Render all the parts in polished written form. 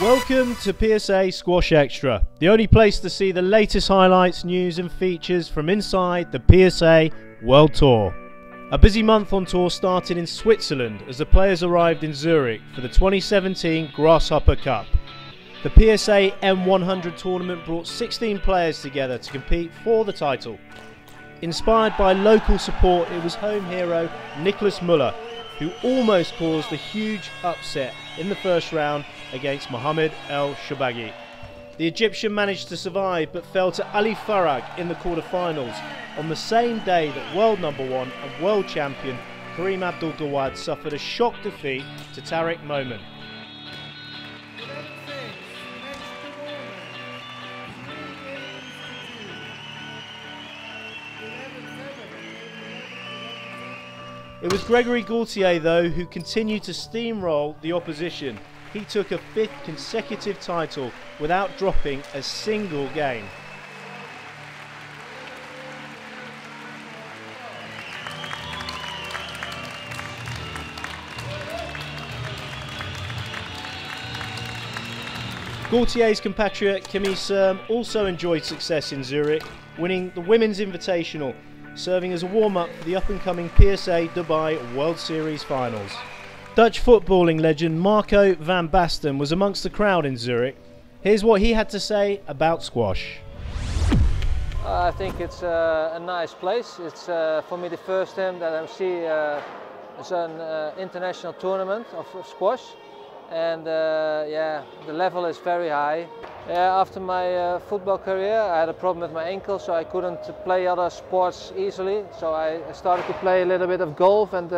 Welcome to PSA Squash Extra, the only place to see the latest highlights, news and features from inside the PSA World Tour. A busy month on tour started in Switzerland as the players arrived in Zurich for the 2017 Grasshopper Cup. The PSA M100 tournament brought 16 players together to compete for the title. Inspired by local support, it was home hero Nicolas Müller who almost caused a huge upset in the first round against Mohamed El Shorbagy. The Egyptian managed to survive but fell to Ali Farag in the quarterfinals on the same day that world number one and world champion Karim Abdul-Gawad suffered a shock defeat to Tariq Momin. It was Gregory Gaultier, though, who continued to steamroll the opposition. He took a 5th consecutive title without dropping a single game. Gaultier's compatriot Camille Serme also enjoyed success in Zurich, winning the Women's Invitational, serving as a warm-up for the up-and-coming PSA Dubai World Series finals. Dutch footballing legend Marco van Basten was amongst the crowd in Zurich. Here's what he had to say about squash. I think it's a nice place. It's for me the first time that I see it's an international tournament of squash, and yeah, the level is very high. After my football career, I had a problem with my ankle, so I couldn't play other sports easily. So I started to play a little bit of golf and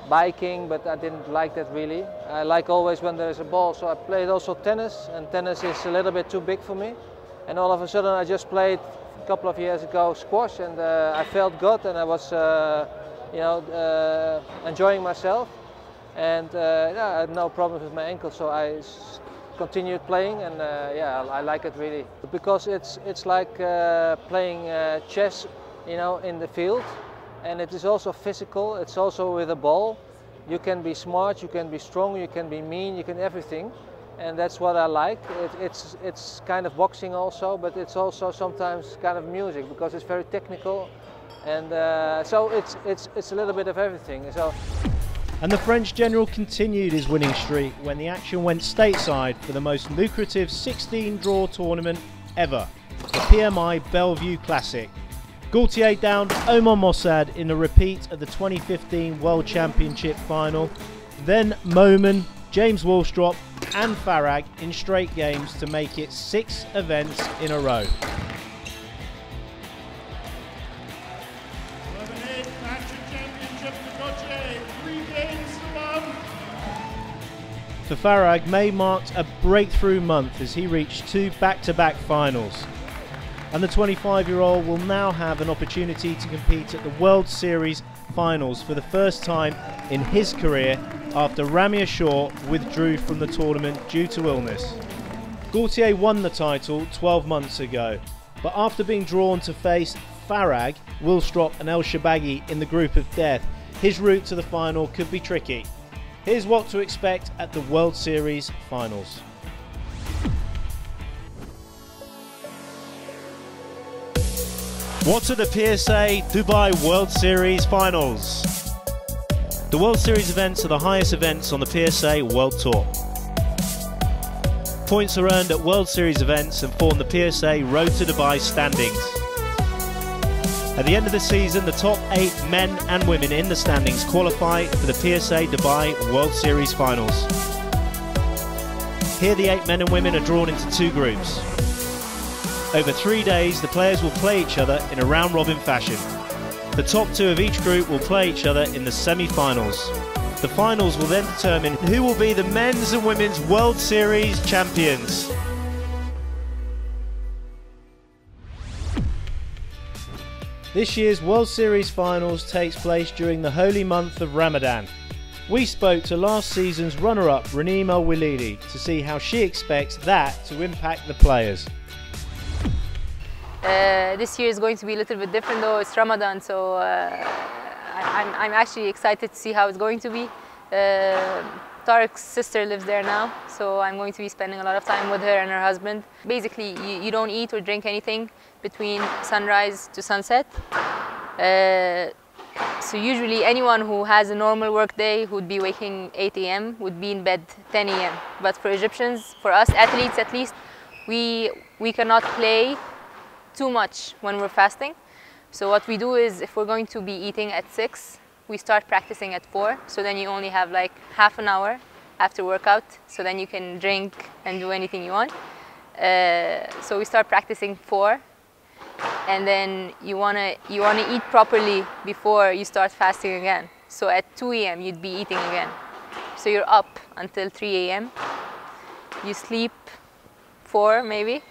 biking, but I didn't like that really. I like always when there is a ball, so I played also tennis, and tennis is a little bit too big for me. And all of a sudden I just played a couple of years ago squash, and I felt good, and I was enjoying myself. And yeah, I had no problems with my ankle, so I continued playing, and yeah, I like it really, because it's like playing chess, you know, in the field, and it is also physical. It's also with a ball. You can be smart, you can be strong, you can be mean, you can everything, and that's what I like. It's kind of boxing also, but it's also sometimes kind of music, because it's very technical, and so it's a little bit of everything. So. And the French general continued his winning streak when the action went stateside for the most lucrative 16-draw tournament ever, the PMI Bellevue Classic. Gaultier downed Omar Mossad in a repeat of the 2015 World Championship final, then Momin, James Wallstrop and Farag in straight games to make it 6 events in a row. For Farag, May marked a breakthrough month as he reached 2 back-to-back finals. And the 25-year-old will now have an opportunity to compete at the World Series finals for the first time in his career after Ramia Shaw withdrew from the tournament due to illness. Gaultier won the title 12 months ago, but after being drawn to face Farag, Wallstrop and El Shorbagy in the group of death, his route to the final could be tricky. Here's what to expect at the World Series finals. What are the PSA Dubai World Series finals? The World Series events are the highest events on the PSA World Tour. Points are earned at World Series events and form the PSA Road to Dubai standings. At the end of the season, the top 8 men and women in the standings qualify for the PSA Dubai World Series finals. Here the 8 men and women are drawn into 2 groups. Over 3 days, the players will play each other in a round-robin fashion. The top 2 of each group will play each other in the semi-finals. The finals will then determine who will be the men's and women's World Series champions. This year's World Series finals takes place during the holy month of Ramadan. We spoke to last season's runner-up Raneem El-Walidi to see how she expects that to impact the players. This year is going to be a little bit different, though it's Ramadan, so I'm actually excited to see how it's going to be. Tariq's sister lives there now, so I'm going to be spending a lot of time with her and her husband. Basically, you don't eat or drink anything between sunrise to sunset. So usually anyone who has a normal work day who would be waking 8 a.m. would be in bed 10 a.m. But for Egyptians, for us athletes at least, we cannot play too much when we're fasting. So what we do is, if we're going to be eating at 6, we start practicing at 4. So then you only have like half an hour after workout. So then you can drink and do anything you want. So we start practicing 4. And then you wanna eat properly before you start fasting again. So at 2 a.m. you'd be eating again. So you're up until 3 a.m. You sleep 4 maybe,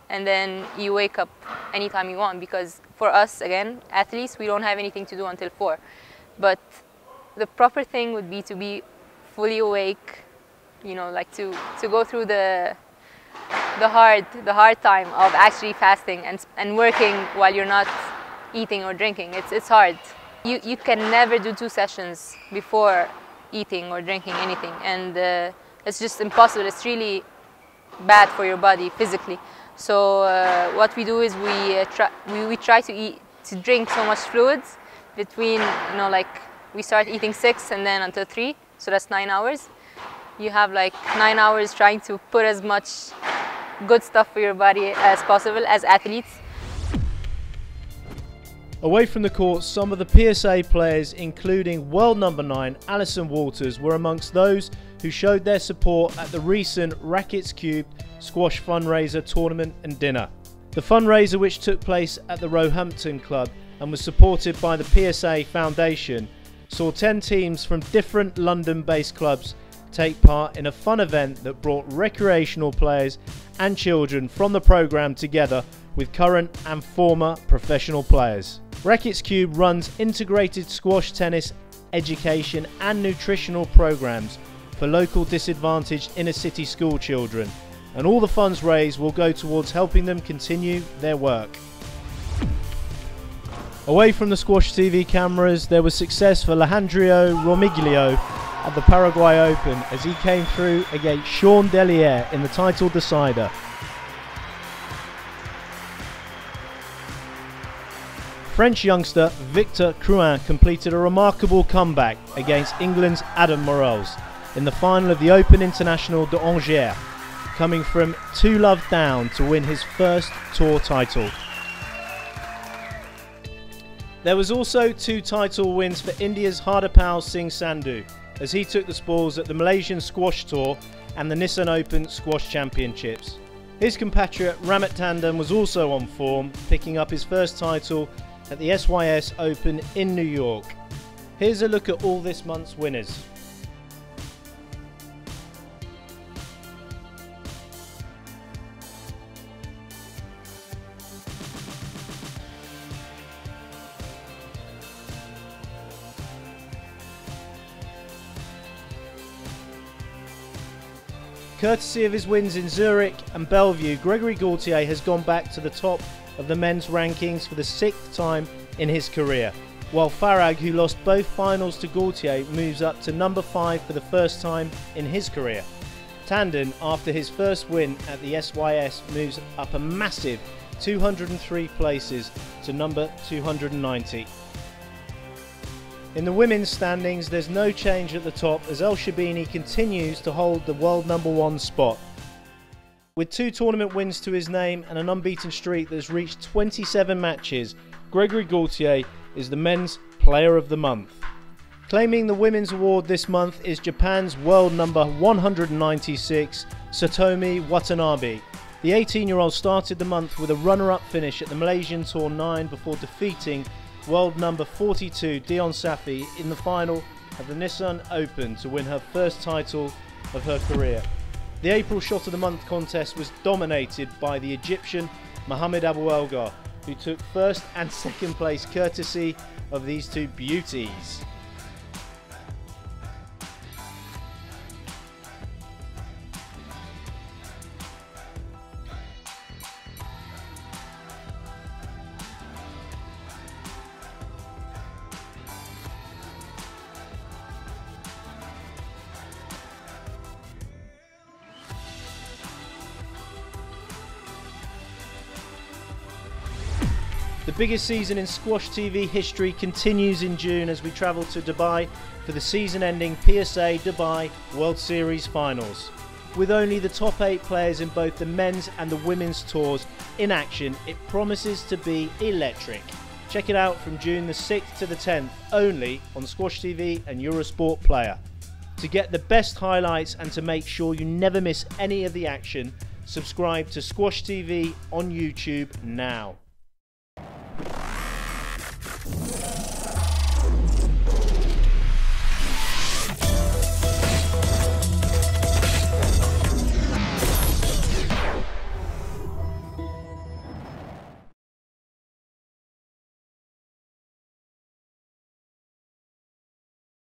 and then you wake up anytime you want, because for us, again, athletes, we don't have anything to do until 4. But the proper thing would be to be fully awake, you know, like to go through the hard time of actually fasting and working while you're not eating or drinking. It's hard. You can never do 2 sessions before eating or drinking anything, and it's just impossible. It's really bad for your body physically. So what we do is we try to drink so much fluids between, you know, like we start eating 6 and then until 3, so that's 9 hours. You have like 9 hours trying to put as much good stuff for your body as possible as athletes. Away from the court, some of the PSA players, including world number 9 Alison Walters, were amongst those who showed their support at the recent Rackets Cubed squash fundraiser tournament and dinner. The fundraiser, which took place at the Roehampton Club and was supported by the PSA Foundation, saw 10 teams from different London-based clubs take part in a fun event that brought recreational players and children from the programme together with current and former professional players. Rackets Cubed runs integrated squash, tennis, education and nutritional programmes for local disadvantaged inner city school children, and all the funds raised will go towards helping them continue their work. Away from the SQUASHTV cameras, there was success for Alejandro Romiglio at the Paraguay Open as he came through against Sean Delier in the title decider. French youngster Victor Crouin completed a remarkable comeback against England's Adam Morels in the final of the Open International de Angers, coming from 2-love down to win his first tour title. There was also 2 title wins for India's Hardapal Singh Sandhu as he took the spoils at the Malaysian Squash Tour and the Nissan Open Squash Championships. His compatriot Ramit Tandon was also on form, picking up his first title at the SYS Open in New York. Here's a look at all this month's winners. Courtesy of his wins in Zurich and Bellevue, Gregory Gaultier has gone back to the top of the men's rankings for the 6th time in his career, while Farag, who lost both finals to Gaultier, moves up to number 5 for the first time in his career. Tandon, after his first win at the SYS, moves up a massive 203 places to number 290. In the women's standings, there's no change at the top as El Shabini continues to hold the world number 1 spot. With 2 tournament wins to his name and an unbeaten streak that's reached 27 matches, Gregory Gaultier is the men's player of the month. Claiming the women's award this month is Japan's world number 196, Satomi Watanabe. The 18-year-old started the month with a runner-up finish at the Malaysian Tour 9 before defeating world number 42 Dion Safi in the final of the Nissan Open to win her first title of her career. The April Shot of the Month contest was dominated by the Egyptian Mohamed Abou Elgar, who took first and second place courtesy of these 2 beauties. biggest season in Squash TV history continues in June as we travel to Dubai for the season-ending PSA Dubai World Series finals. With only the top 8 players in both the men's and the women's tours in action, it promises to be electric. Check it out from June the 6th to the 10th, only on Squash TV and Eurosport Player. To get the best highlights and to make sure you never miss any of the action, subscribe to Squash TV on YouTube now.